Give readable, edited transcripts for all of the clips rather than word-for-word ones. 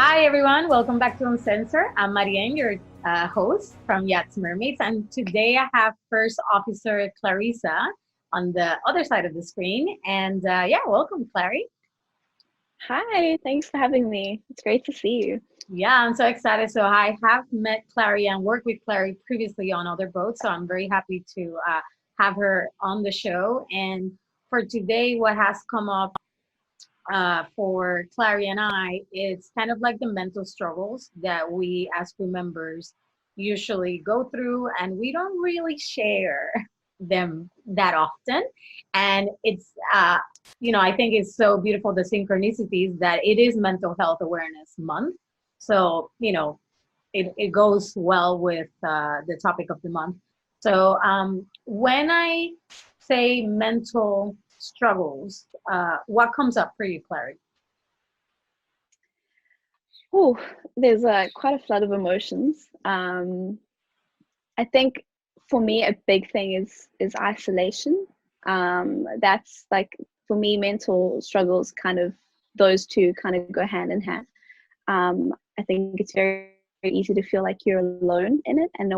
Hi, everyone. Welcome back to Uncensored. I'm Marianne, your host from Yachts Mermaids. And today I have First Officer Clarissa on the other side of the screen. And welcome, Clary. Hi, thanks for having me. It's great to see you. Yeah, I'm so excited. So I have met Clary and worked with Clary previously on other boats. So I'm very happy to have her on the show. And for today, what has come up for Clary and I, it's kind of like the mental struggles that we as crew members usually go through, and we don't really share them that often. And I think it's so beautiful the synchronicities that it is Mental Health Awareness Month. So, it goes well with the topic of the month. So, when I say mental struggles, what comes up for you, Clary? Oh, there's quite a flood of emotions. I think for me, a big thing is isolation. That's like for me, mental struggles those two kind of go hand in hand. I think it's very, very easy to feel like you're alone in it, and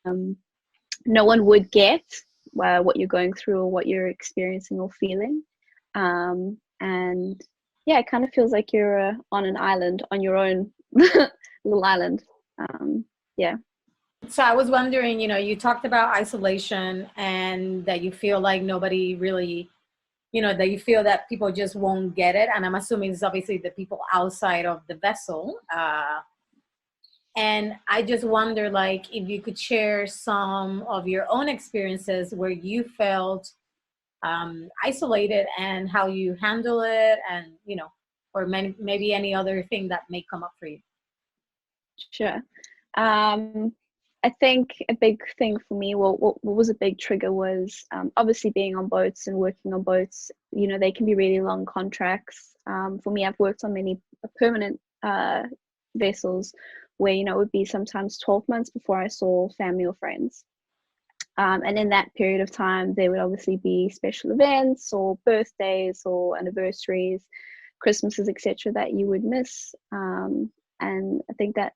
um, no one would get what you're going through or what you're experiencing or feeling. And yeah, it kind of feels like you're on an island, on your own little island. Yeah. So I was wondering, you talked about isolation and that you feel like nobody really, that you feel that people just won't get it. And I'm assuming it's obviously the people outside of the vessel. And I just wonder, like, if you could share some of your own experiences where you felt isolated and how you handle it, and or maybe any other thing that may come up for you. Sure. I think a big thing for me, what was a big trigger was obviously being on boats and working on boats. They can be really long contracts. For me, I've worked on many permanent vessels where, it would be sometimes 12 months before I saw family or friends. And in that period of time, there would obviously be special events or birthdays or anniversaries, Christmases, etc., that you would miss. And I think that,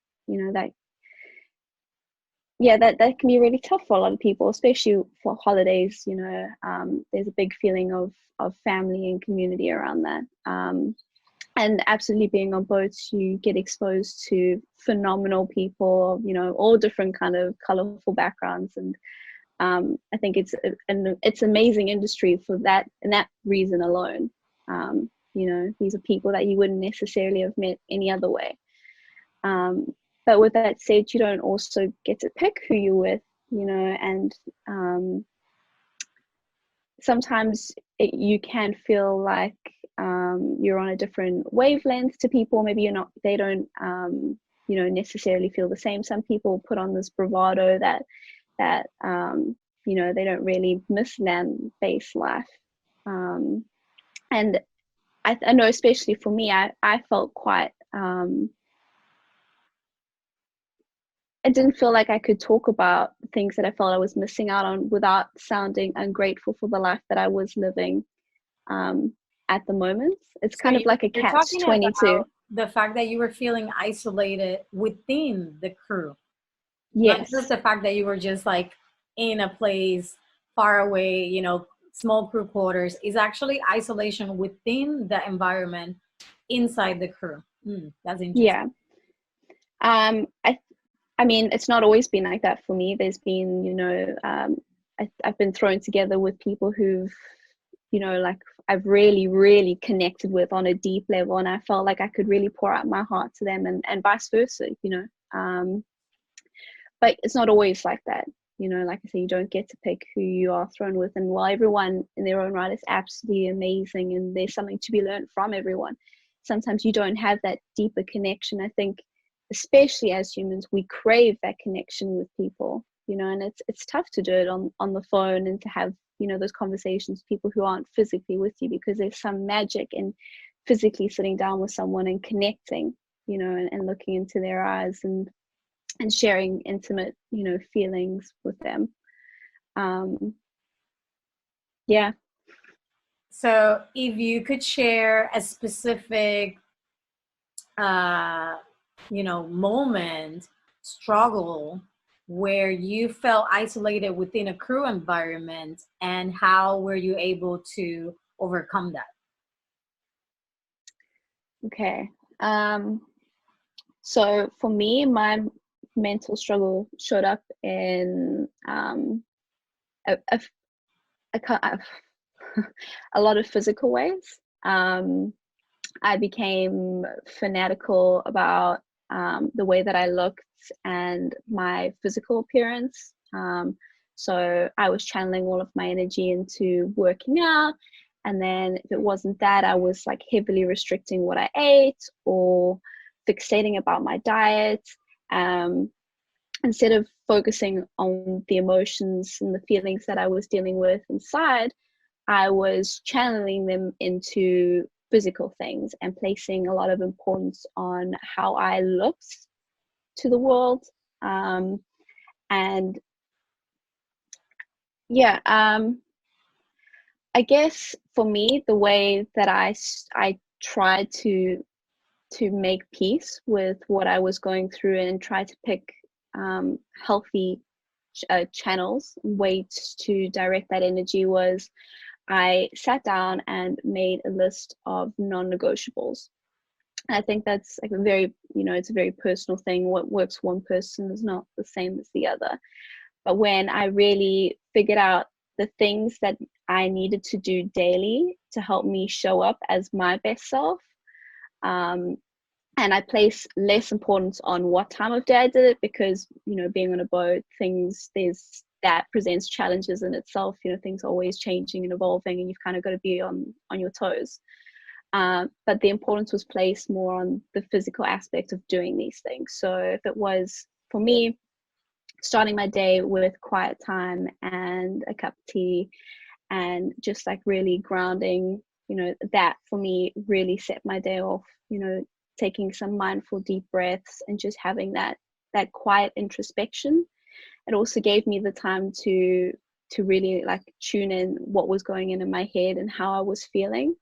that can be really tough for a lot of people, especially for holidays. There's a big feeling of family and community around that. And absolutely being on boats, you get exposed to phenomenal people, all different kind of colorful backgrounds. And I think it's amazing industry for that, and that reason alone. These are people that you wouldn't necessarily have met any other way. But with that said, you don't also get to pick who you're with, and sometimes you can feel like you're on a different wavelength to people. Maybe they don't, necessarily feel the same. Some people put on this bravado that they don't really miss land-based life. And I know, especially for me, I felt quite, I didn't feel like I could talk about things that I felt I was missing out on without sounding ungrateful for the life that I was living at the moment. It's kind of like a catch-22. The fact that you were feeling isolated within the crew. Yes. Not just the fact that you were just like in a place far away, small crew quarters, is actually isolation within the environment inside the crew. That's interesting. Yeah. I mean, it's not always been like that for me. There's been, I've been thrown together with people who've, like I've really, really connected with on a deep level, and I felt like I could really pour out my heart to them, and vice versa, but it's not always like that. Like I say, you don't get to pick who you are thrown with, and while everyone in their own right is absolutely amazing and there's something to be learned from everyone, sometimes you don't have that deeper connection. I think especially as humans, we crave that connection with people, and it's tough to do it on the phone and to have, those conversations with people who aren't physically with you, because there's some magic in physically sitting down with someone and connecting, and looking into their eyes and sharing intimate, feelings with them. Yeah. So if you could share a specific uh, moment, struggle, where you felt isolated within a crew environment, and how were you able to overcome that? Okay. So for me, my mental struggle showed up in a, a, a, a lot of physical ways. I became fanatical about the way that I looked and my physical appearance. So I was channeling all of my energy into working out. And then if it wasn't that, I was like heavily restricting what I ate or fixating about my diet. Um, Instead of focusing on the emotions and the feelings that I was dealing with inside, I was channeling them into physical things and placing a lot of importance on how I looked to the world. And yeah, I guess for me, the way that I tried to make peace with what I was going through and try to pick healthy channels, ways to direct that energy was I sat down and made a list of non-negotiables. I think that's like a very, it's a very personal thing. What works for one person is not the same as the other. But when I really figured out the things that I needed to do daily to help me show up as my best self, um, and I place less importance on what time of day I did it, because being on a boat, that presents challenges in itself. Things are always changing and evolving, and you've kind of got to be on your toes. But the importance was placed more on the physical aspect of doing these things. So if it was, for me, starting my day with quiet time and a cup of tea and just like really grounding, that for me really set my day off. Taking some mindful deep breaths and just having that quiet introspection. It also gave me the time to really like tune in what was going in my head and how I was feeling.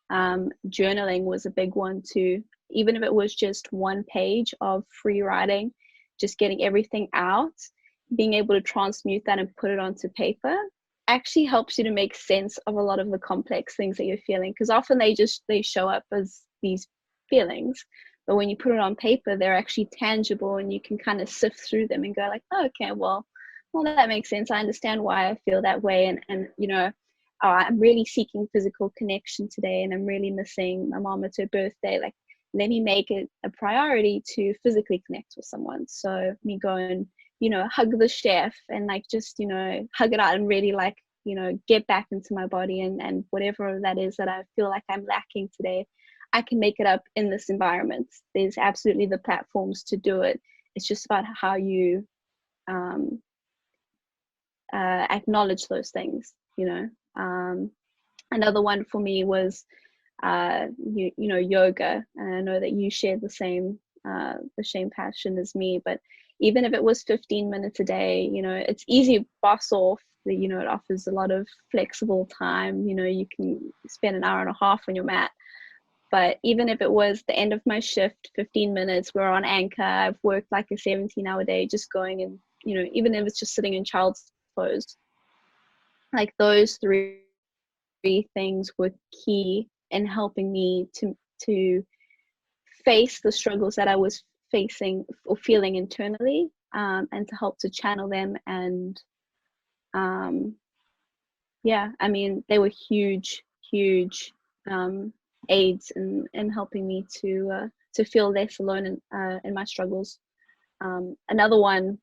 Journaling was a big one too, even if it was just one page of free writing, just getting everything out, being able to transmute that and put it onto paper actually helps you to make sense of a lot of the complex things that you're feeling, because often they show up as these feelings, but when you put it on paper, they're actually tangible and you can kind of sift through them and go like, oh, okay, well that makes sense. I understand why I feel that way. And I'm really seeking physical connection today and I'm really missing my mom at her birthday. Like, let me make it a priority to physically connect with someone. So me go and hug the chef and like just hug it out and really like get back into my body, and whatever that is that I feel like I'm lacking today, I can make it up in this environment. There's absolutely the platforms to do it. It's just about how you acknowledge those things. Another one for me was yoga, and I know that you share the same passion as me. But even if it was 15 minutes a day, it's easy to boss off. It offers a lot of flexible time. You can spend an hour and a half on your mat. But even if it was the end of my shift, 15 minutes, we're on anchor, I've worked like a 17-hour day, just going and, even if it's just sitting in child's pose, like those three things were key in helping me to face the struggles that I was facing or feeling internally, and to help to channel them. And I mean, they were huge aids in helping me to feel less alone in my struggles. Another one,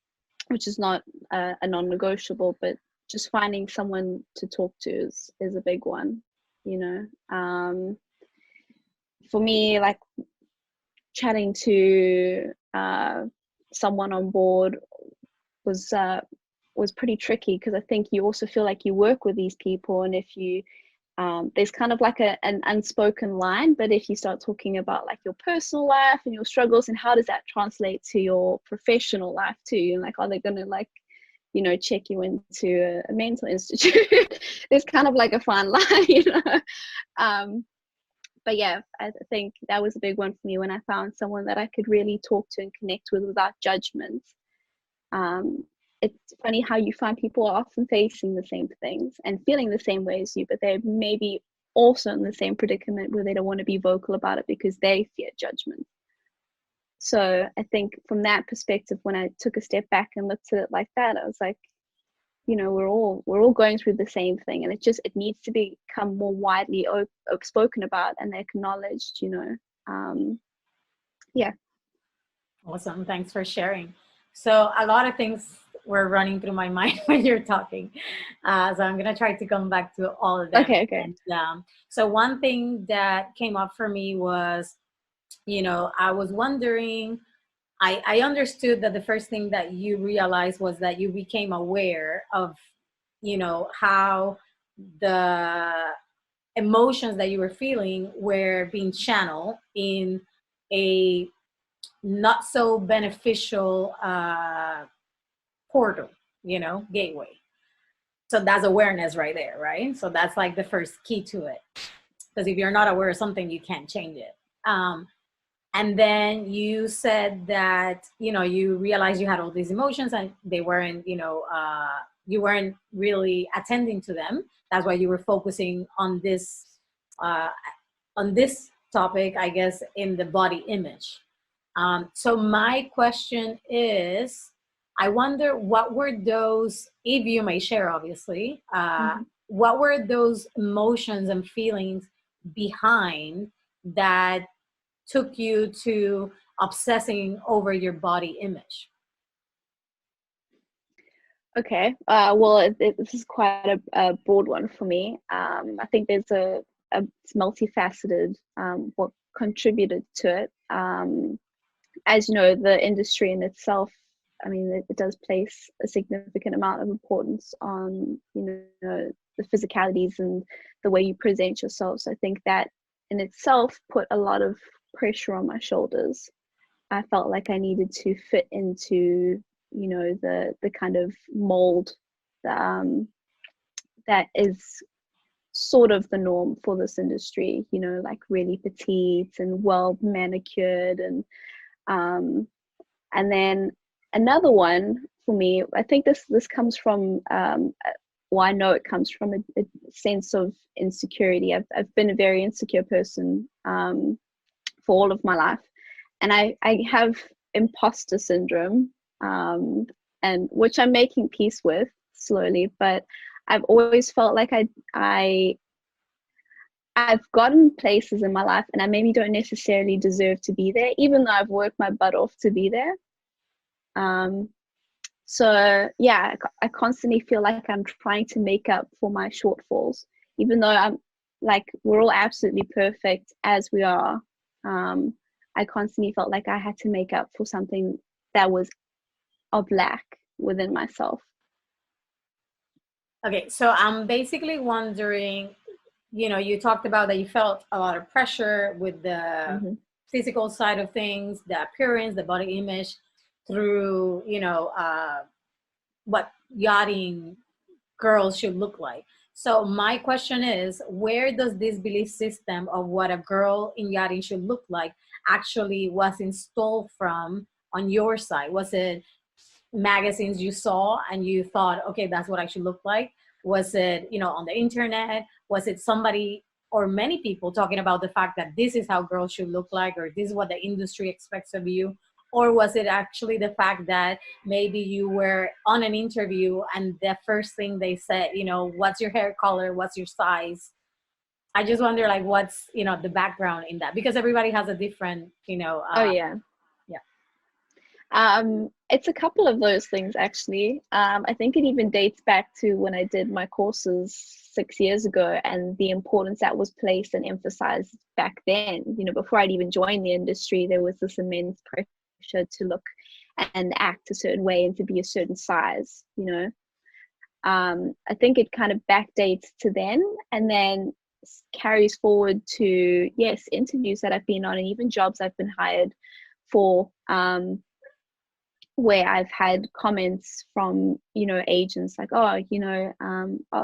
which is not a non-negotiable, but just finding someone to talk to is a big one. For me, like chatting to someone on board was pretty tricky, because I think you also feel like you work with these people, and if you there's kind of like an unspoken line, but if you start talking about like your personal life and your struggles and how does that translate to your professional life too, and like, are they gonna like check you into a mental institute? There's kind of like a fine line. but yeah, I think that was a big one for me when I found someone that I could really talk to and connect with without judgment. um, it's funny how you find people are often facing the same things and feeling the same way as you, but they're maybe also in the same predicament where they don't want to be vocal about it because they fear judgment. So I think from that perspective, when I took a step back and looked at it like that, I was like, we're all going through the same thing, and it needs to become more widely spoken about and acknowledged. Yeah. Awesome. Thanks for sharing. So a lot of things were running through my mind when you're talking. So I'm going to try to come back to all of them. Okay. And, so one thing that came up for me was, I was wondering, I understood that the first thing that you realized was that you became aware of, how the emotions that you were feeling were being channeled in a not so beneficial portal, gateway. So that's awareness right there, right? So that's like the first key to it. Because if you're not aware of something, you can't change it. And then you said that, you realized you had all these emotions and they weren't, you weren't really attending to them. That's why you were focusing uh, on this topic, I guess, in the body image. So my question is, I wonder what were those, if you may share, obviously, what were those emotions and feelings behind that took you to obsessing over your body image? Okay. Well, this is quite a broad one for me. I think there's it's multifaceted, what contributed to it. As you know, the industry in itself, I mean, it does place a significant amount of importance on, the physicalities and the way you present yourself. So I think that in itself put a lot of pressure on my shoulders. I felt like I needed to fit into, the kind of mold that is sort of the norm for this industry, like really petite and well manicured. And then another one for me, I think this comes from, well, I know it comes from a sense of insecurity. I've been a very insecure person for all of my life, and I have imposter syndrome, and which I'm making peace with slowly. But I've always felt like I've gotten places in my life and I maybe don't necessarily deserve to be there, even though I've worked my butt off to be there. So yeah, I constantly feel like I'm trying to make up for my shortfalls, even though I'm like, we're all absolutely perfect as we are. I constantly felt like I had to make up for something that was of lack within myself. Okay, so I'm basically wondering, you talked about that you felt a lot of pressure with the physical side of things, the appearance, the body image, through, what yachting girls should look like. So my question is, where does this belief system of what a girl in yachting should look like actually was installed from on your side? Was it magazines you saw and you thought, okay, that's what I should look like? Was it, on the internet? Was it somebody or many people talking about the fact that this is how girls should look like, or this is what the industry expects of you? Or was it actually the fact that maybe you were on an interview and the first thing they said, what's your hair color? What's your size? I just wonder, like, what's, the background in that? Because everybody has a different, Oh yeah. It's a couple of those things actually. I think it even dates back to when I did my courses 6 years ago, and the importance that was placed and emphasized back then. Before I'd even joined the industry, there was this immense pressure to look and act a certain way and to be a certain size. I think it kind of backdates to then, and then carries forward to, yes, interviews that I've been on and even jobs I've been hired for, where I've had comments from, agents like, oh, they're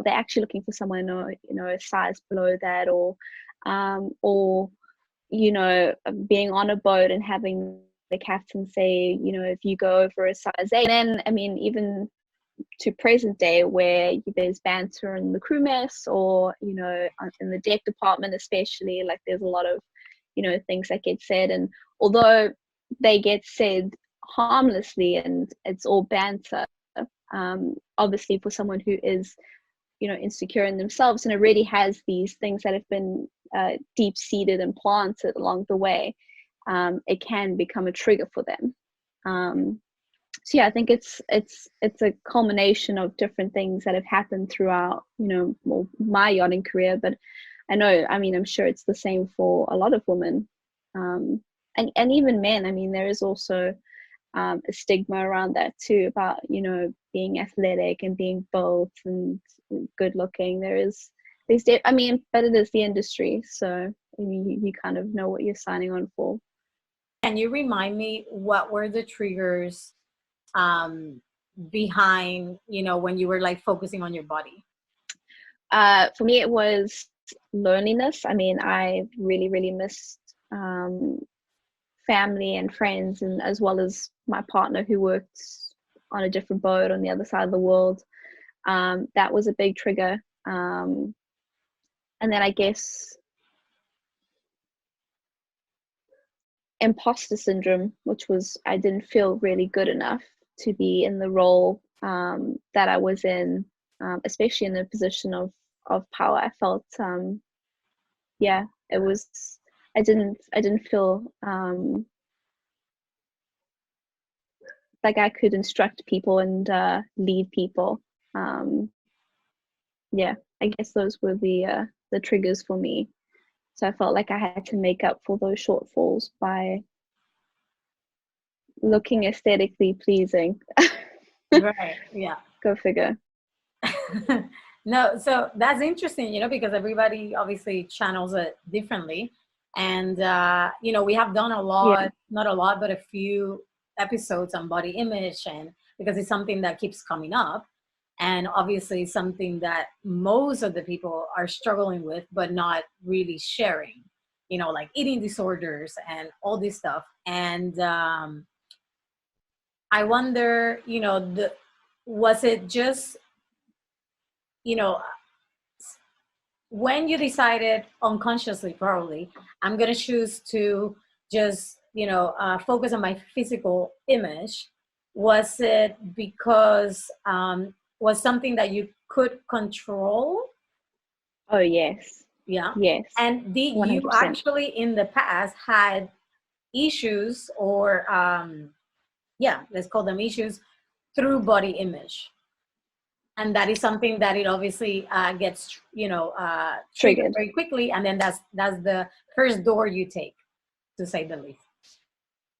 actually looking for someone, a size below that, or or, you know, being on a boat and having the captain say, you know, if you go over a size 8, and then, I mean, even to present day where there's banter in the crew mess, or, you know, in the deck department especially, like there's a lot of, you know, things that get said, and although they get said harmlessly and it's all banter, obviously for someone who is, you know, insecure in themselves and already has these things that have been deep seated and planted along the way, it can become a trigger for them. So yeah, I think it's a culmination of different things that have happened throughout, you know, well, my yachting career, but I know, I mean, I'm sure it's the same for a lot of women, and even men. I mean, there is also a stigma around that too, about, you know, being athletic and being built and good looking. I mean, but it is the industry, so I mean, you kind of know what you're signing on for. Can you remind me what were the triggers behind, you know, when you were like focusing on your body? For me, it was loneliness. I mean, I really, really missed family and friends, and as well as my partner who worked on a different boat on the other side of the world. That was a big trigger. And then I guess imposter syndrome, which was I didn't feel really good enough to be in the role that I was in, especially in a position of power. I felt, yeah, it was. I didn't feel like I could instruct people and lead people. Yeah, I guess those were the triggers for me. So I felt like I had to make up for those shortfalls by looking aesthetically pleasing. Right. Yeah. Go figure. No, so that's interesting, you know, because everybody obviously channels it differently. And, you know, we have done a Yeah. lot, not a lot, but a few episodes on body image, and because it's something that keeps coming up. And obviously something that most of the people are struggling with, but not really sharing, you know, like eating disorders and all this stuff. And I wonder, you know, was it just, you know, when you decided unconsciously, probably, I'm going to choose to just, you know, focus on my physical image, was it because was something that you could control? Oh yes. Yeah. Yes. And did you 100%. actually in the past had issues, or yeah, let's call them issues, through body image? And that is something that it obviously gets, you know, triggered Triggered. very quickly, and then that's the first door you take, to say the least.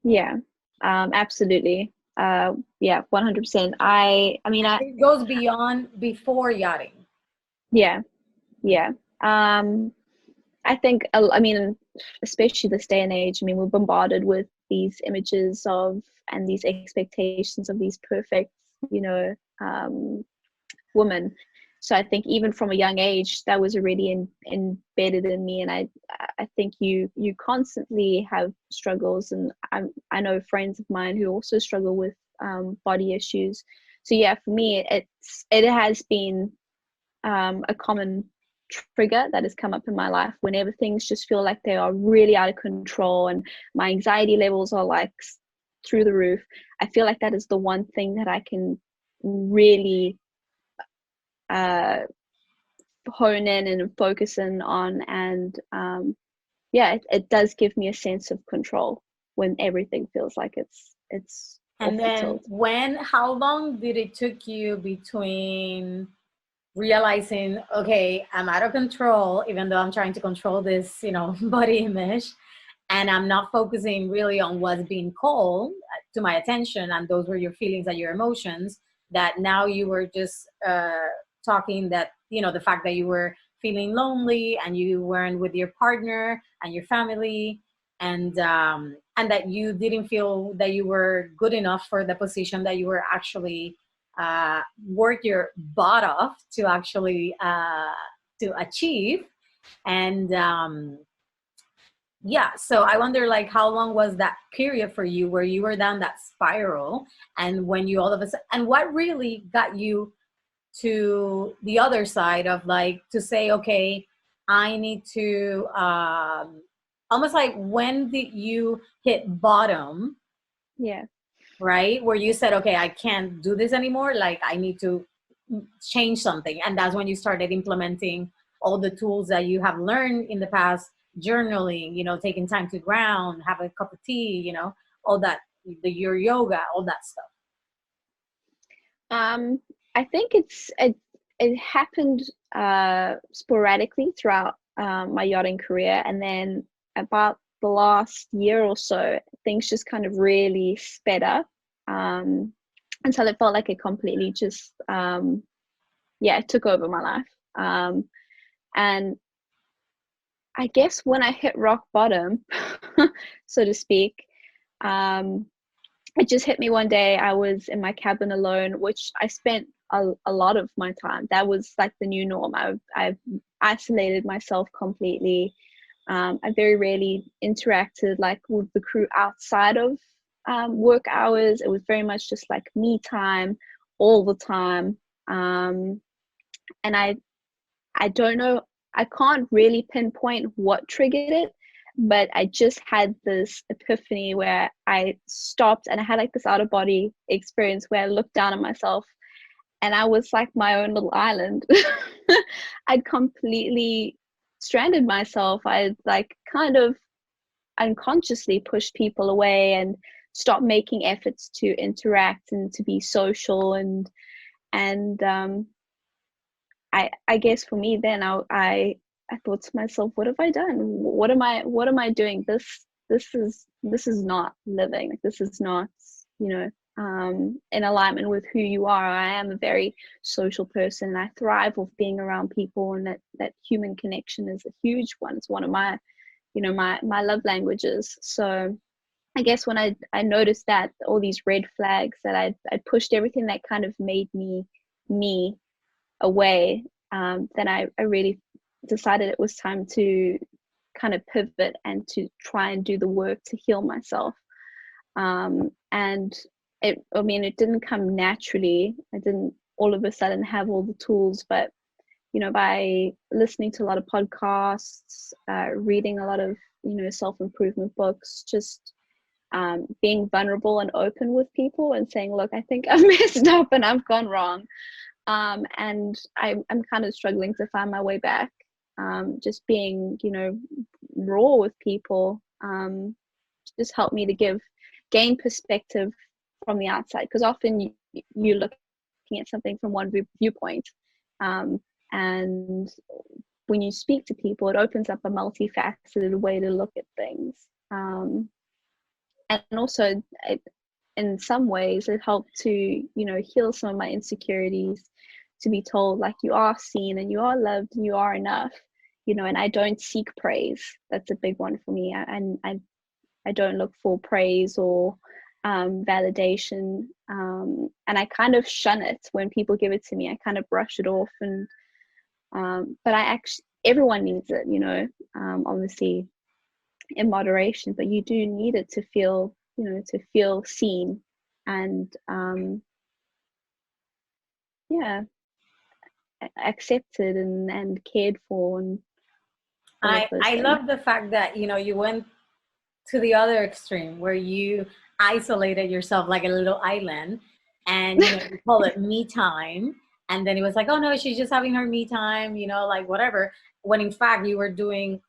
Yeah. Absolutely. Yeah, 100%. I mean, It goes beyond before yachting. yeah. Yeah. I think, I mean, especially this day and age, I mean, we're bombarded with these images of and these expectations of these perfect, you know, women. So I think even from a young age, that was already embedded in me, and I think you constantly have struggles, and I know friends of mine who also struggle with body issues. So yeah, for me, it has been a common trigger that has come up in my life whenever things just feel like they are really out of control and my anxiety levels are like through the roof. I feel like that is the one thing that I can really hone in and focus in on, and yeah, it does give me a sense of control when everything feels like it's off And the then tilt. how long did it took you between realizing, okay, I'm out of control, even though I'm trying to control this, you know, body image, and I'm not focusing really on what's being called to my attention, and those were your feelings and your emotions, that now you were just talking that, you know, the fact that you were feeling lonely and you weren't with your partner and your family, and that you didn't feel that you were good enough for the position that you were actually work your butt off to actually to achieve. And yeah, so I wonder, like, how long was that period for you where you were down that spiral, and when you all of a sudden, and what really got you to the other side of, like, to say, okay, I need to almost like, when did you hit bottom, Yeah. right, where you said, okay, I can't do this anymore, like I need to change something, and that's when you started implementing all the tools that you have learned in the past, journaling, taking time to ground, have a cup of tea, all that, your yoga, all that stuff. I think it happened sporadically throughout my yachting career, and then about the last year or so, things just kind of really sped up, until it felt like it completely just it took over my life. And I guess when I hit rock bottom, so to speak, it just hit me one day. I was in my cabin alone, which I spent a lot of my time. That was like the new norm. I've isolated myself completely. I very rarely interacted like with the crew outside of work hours. It was very much just like me time all the time. And I don't know, I can't really pinpoint what triggered it, but I just had this epiphany where I stopped and I had like this out of body experience where I looked down at myself and I was like my own little island. I'd completely stranded myself. I'd like kind of unconsciously pushed people away and stopped making efforts to interact and to be social, and I guess for me then I thought to myself, what have I done? What am I doing? This is not living. Like, this is not, in alignment with who you are. I am a very social person and I thrive off being around people, and that human connection is a huge one. It's one of my, my love languages. So I guess when I noticed that all these red flags, that I pushed everything that kind of made me away, then I really decided it was time to kind of pivot and to try and do the work to heal myself. And it didn't come naturally. I didn't all of a sudden have all the tools, but by listening to a lot of podcasts, reading a lot of self-improvement books, just being vulnerable and open with people and saying, look, I think I've messed up and I've gone wrong. And I'm kind of struggling to find my way back. Just being, raw with people, just helped me to gain perspective from the outside, because often you're looking at something from one viewpoint, and when you speak to people, it opens up a multifaceted way to look at things, and also in some ways it helped to heal some of my insecurities, to be told like you are seen and you are loved and you are enough, and I don't seek praise. That's a big one for me. I don't look for praise or validation, and I kind of shun it when people give it to me. I kind of brush it off, and but everyone needs it, obviously in moderation, but you do need it to feel seen and accepted and cared for. And I love the fact that you went to the other extreme where you isolated yourself like a little island, and you call it me time, and then it was like, oh no, she's just having her me time, like whatever, when in fact you were doing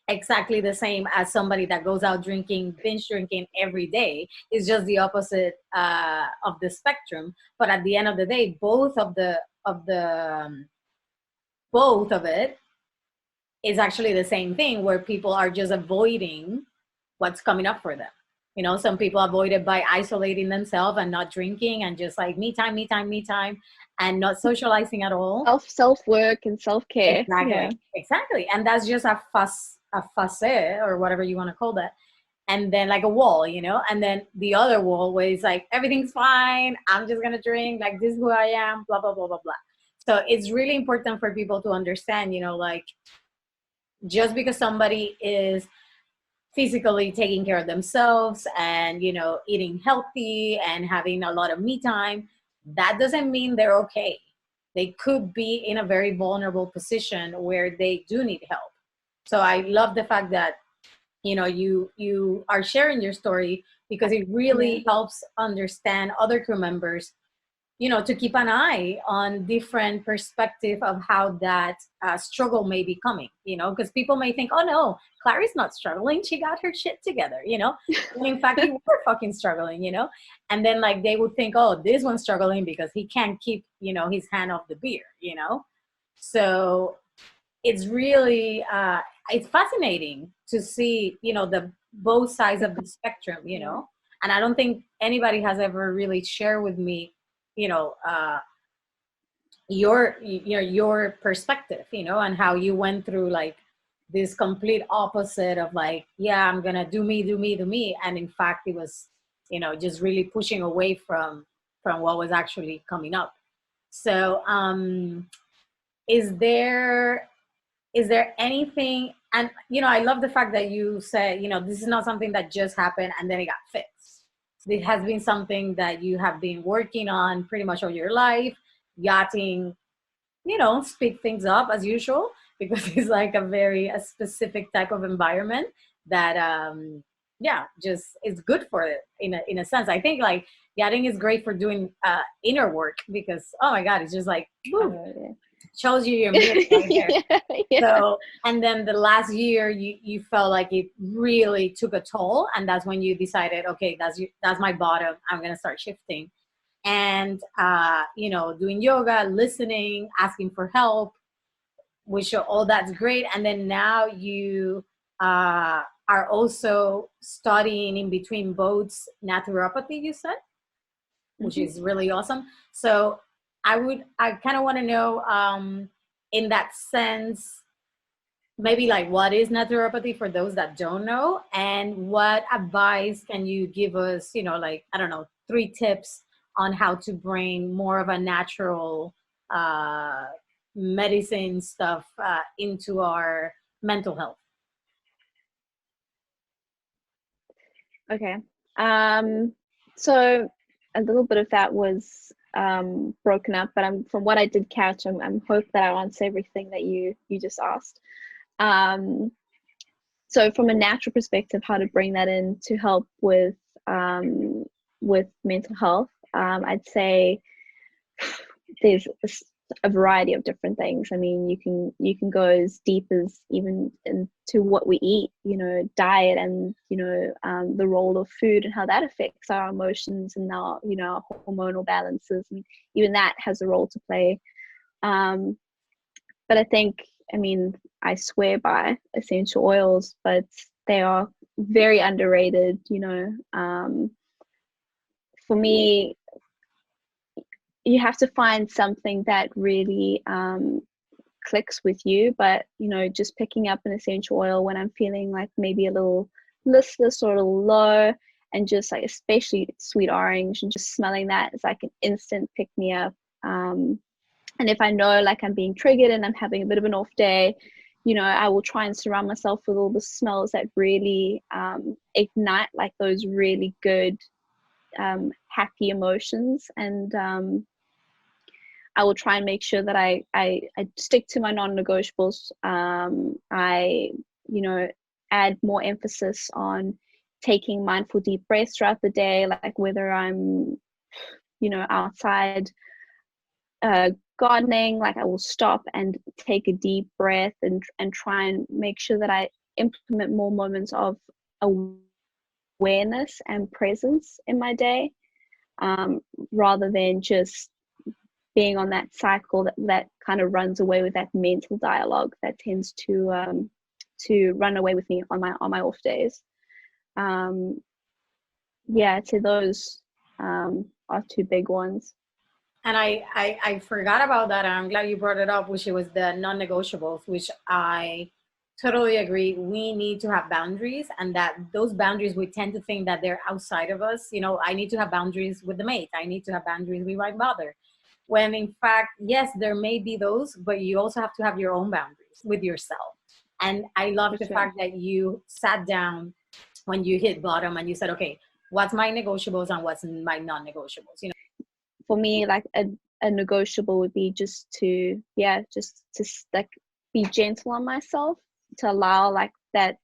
exactly the same as somebody that goes out drinking, binge drinking every day. Is just the opposite of the spectrum. But at the end of the day, both of it is actually the same thing, where people are just avoiding what's coming up for them. Some people avoid it by isolating themselves and not drinking and just like me time, me time, me time, and not socializing at all. Self-work and self-care. Exactly. And that's just a facet, or whatever you want to call that. And then like a wall, and then the other wall where it's like, everything's fine, I'm just gonna drink, like this is who I am, blah blah blah blah blah. So it's really important for people to understand, like just because somebody is physically taking care of themselves and, you know, eating healthy and having a lot of me time, that doesn't mean they're okay. They could be in a very vulnerable position where they do need help. So I love the fact that, you know, you are sharing your story, because it Yeah. really helps understand other crew members, you know, to keep an eye on different perspective of how that struggle may be coming, you know, because people may think, oh no, Clary's not struggling, she got her shit together, you know, when in fact you were fucking struggling, you know. And then like they would think, oh, this one's struggling because he can't keep, you know, his hand off the beer, you know. So it's really it's fascinating to see, you know, the both sides of the spectrum, you Yeah. know. And I don't think anybody has ever really shared with me, you know, your, you know, your perspective, you know, and how you went through like this complete opposite of like, yeah, I'm gonna do me, do me, do me, and in fact it was, you know, just really pushing away from what was actually coming up. So is there, is there anything, and you know, I love the fact that you said, you know, this is not something that just happened and then it got fixed. It has been something that you have been working on pretty much all your life. Yachting, you know, speed things up as usual, because it's like a very a specific type of environment that yeah, just it's good for it in a sense. I think like yachting is great for doing inner work, because oh my god, it's just like woo, Oh, shows you your mirror right there. yeah. Yeah. So, and then the last year, you felt like it really took a toll, and that's when you decided, okay, that's my bottom. I'm gonna start shifting, and you know, doing yoga, listening, asking for help, which all that's great. And then now you are also studying in between boats naturopathy. You said, which Mhm. is really awesome. So I kind of want to know, in that sense, maybe like what is naturopathy for those that don't know, and what advice can you give us, you know, like, I don't know, 3 tips on how to bring more of a natural uh, medicine stuff into our mental health. Okay. Um, so a little bit of that was broken up, but from what I did catch, I'm hope that I answer everything that you just asked. Um, so from a natural perspective, how to bring that in to help um, with mental health, I'd say there's a variety of different things. I mean, you can go as deep as even into what we eat, you know, diet, and you know, the role of food and how that affects our emotions and our, you know, our hormonal balances. I mean, even that has a role to play. Um, but I think, I mean, I swear by essential oils, but they are very underrated. You know, for me, you have to find something that really clicks with you. But you know, just picking up an essential oil when I'm feeling like maybe a little listless or a little low, and just like especially sweet orange, and just smelling that is like an instant pick me up. And if I know like I'm being triggered and I'm having a bit of an off day, you know, I will try and surround myself with all the smells that really ignite like those really good happy emotions. And I will try and make sure that I stick to my non-negotiables. I, you know, add more emphasis on taking mindful deep breaths throughout the day, like whether I'm, you know, outside gardening, like I will stop and take a deep breath and try and make sure that I implement more moments of awareness and presence in my day, um, rather than just being on that cycle that kind of runs away with that mental dialogue that tends to run away with me on my off days. Um, yeah, I'd say those are 2 big ones. And I forgot about that. I'm glad you brought it up, which it was the non-negotiables, which I totally agree. We need to have boundaries, and that those boundaries, we tend to think that they're outside of us. You know, I need to have boundaries with the mate. I need to have boundaries with my mother. When in fact, yes, there may be those, but you also have to have your own boundaries with yourself. And I love For the sure. fact that you sat down when you hit bottom and you said, okay, what's my negotiables and what's my non-negotiables, you know? For me, like a negotiable would be just to, yeah, just to like be gentle on myself, to allow like that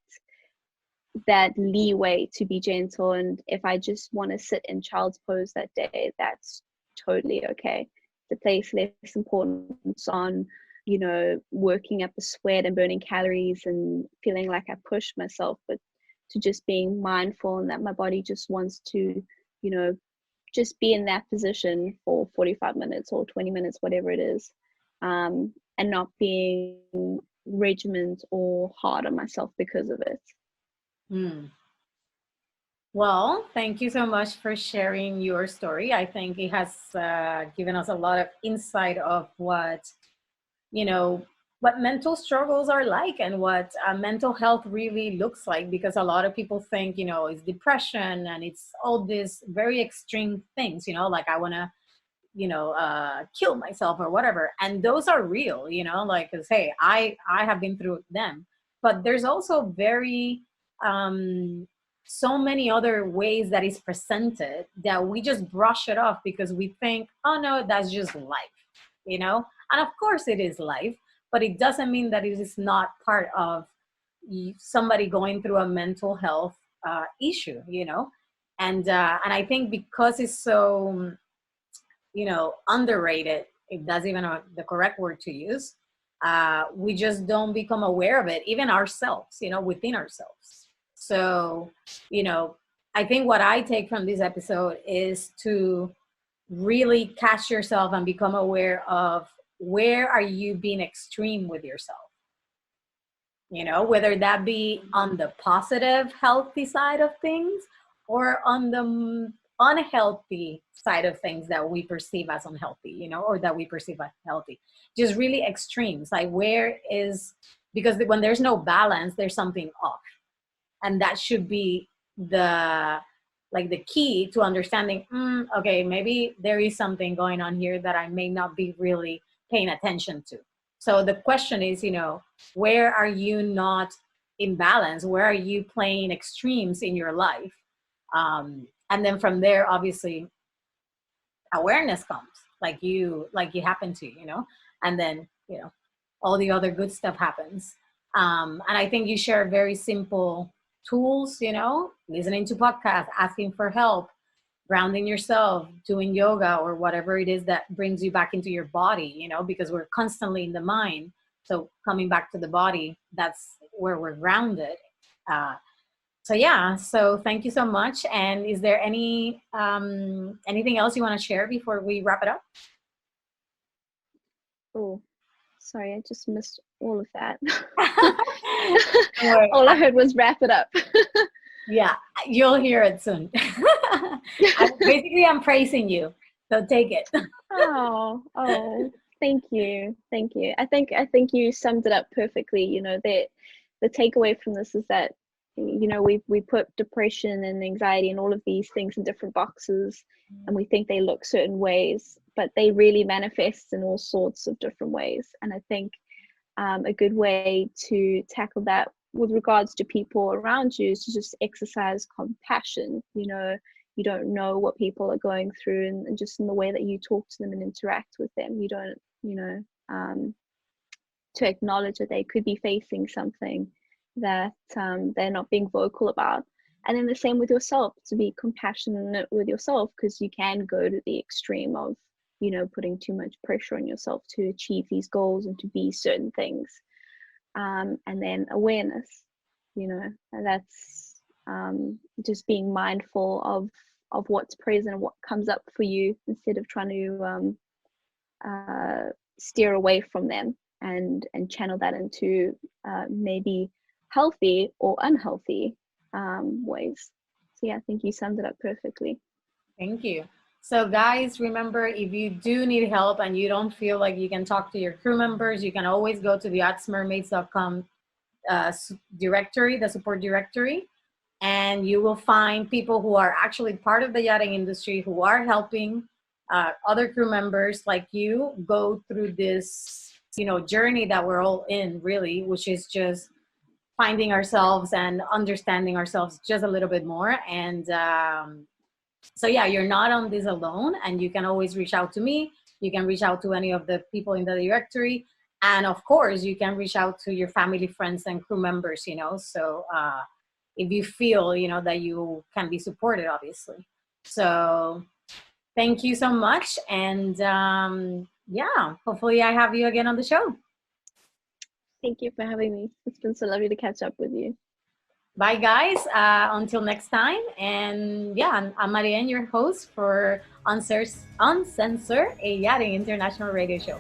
leeway to be gentle. And if I just want to sit in child's pose that day, that's totally okay. To place less importance on, you know, working up a sweat and burning calories and feeling like I pushed myself, but to just being mindful and that my body just wants to, you know, just be in that position for 45 minutes or 20 minutes, whatever it is, and not being regiment or hard on myself because of it. Hmm. Well, thank you so much for sharing your story. I think it has given us a lot of insight of what, you know, what mental struggles are like and what mental health really looks like, because a lot of people think, you know, it's depression and it's all these very extreme things, you know, like I want to, you know, kill myself or whatever. And those are real, you know, like, 'cause, hey, I have been through them. But there's also very, um, so many other ways that is presented that we just brush it off because we think, oh no, that's just life, you know? And of course it is life, but it doesn't mean that it is not part of somebody going through a mental health issue, you know? And I think because it's so, you know, underrated, if that's even the correct word to use, we just don't become aware of it, even ourselves, you know, within ourselves. So, you know, I think what I take from this episode is to really catch yourself and become aware of where are you being extreme with yourself, you know, whether that be on the positive healthy side of things or on the unhealthy side of things that we perceive as unhealthy, you know, or that we perceive as healthy. Just really extremes, like where is, because when there's no balance, there's something off. And that should be the, like the key to understanding, okay, maybe there is something going on here that I may not be really paying attention to. So the question is, you know, where are you not in balance? Where are you playing extremes in your life? And then from there, obviously, awareness comes, like you happen to, you know, and then, you know, all the other good stuff happens. And I think you share very simple tools, you know, listening to podcasts, asking for help, grounding yourself, doing yoga or whatever it is that brings you back into your body, you know, because we're constantly in the mind. So coming back to the body, that's where we're grounded. So yeah, so thank you so much. And is there anything else you want to share before we wrap it up? Oh, sorry, I just missed all of that. Don't worry. All I heard was wrap it up. Yeah, you'll hear it soon. Basically, I'm praising you, so take it. Oh, thank you. Thank you. I think you summed it up perfectly. You know, that the takeaway from this is that, you know, we put depression and anxiety and all of these things in different boxes, and we think they look certain ways, but they really manifest in all sorts of different ways. And I think a good way to tackle that with regards to people around you is to just exercise compassion. You know, you don't know what people are going through, and just in the way that you talk to them and interact with them, you don't, you know, to acknowledge that they could be facing something that they're not being vocal about. And then the same with yourself, to be compassionate with yourself, because you can go to the extreme of, you know, putting too much pressure on yourself to achieve these goals and to be certain things. And then awareness, you know, and that's just being mindful of what's present and what comes up for you, instead of trying to steer away from them and channel that into maybe healthy or unhealthy ways. So yeah, I think you summed it up perfectly. Thank you. So guys, remember, if you do need help and you don't feel like you can talk to your crew members, you can always go to the yachtsmermaids.com directory, the support directory, and you will find people who are actually part of the yachting industry who are helping other crew members like you go through this, you know, journey that we're all in, really, which is just finding ourselves and understanding ourselves just a little bit more. And so yeah, you're not on this alone, and you can always reach out to me. You can reach out to any of the people in the directory, and of course you can reach out to your family, friends, and crew members, you know, so if you feel, you know, that you can be supported, obviously. So thank you so much, and yeah, hopefully I have you again on the show. Thank you for having me. It's been so lovely to catch up with you. Bye, guys. Until next time. And yeah, I'm Marianne, your host for Uncensored, a Yachting International radio show.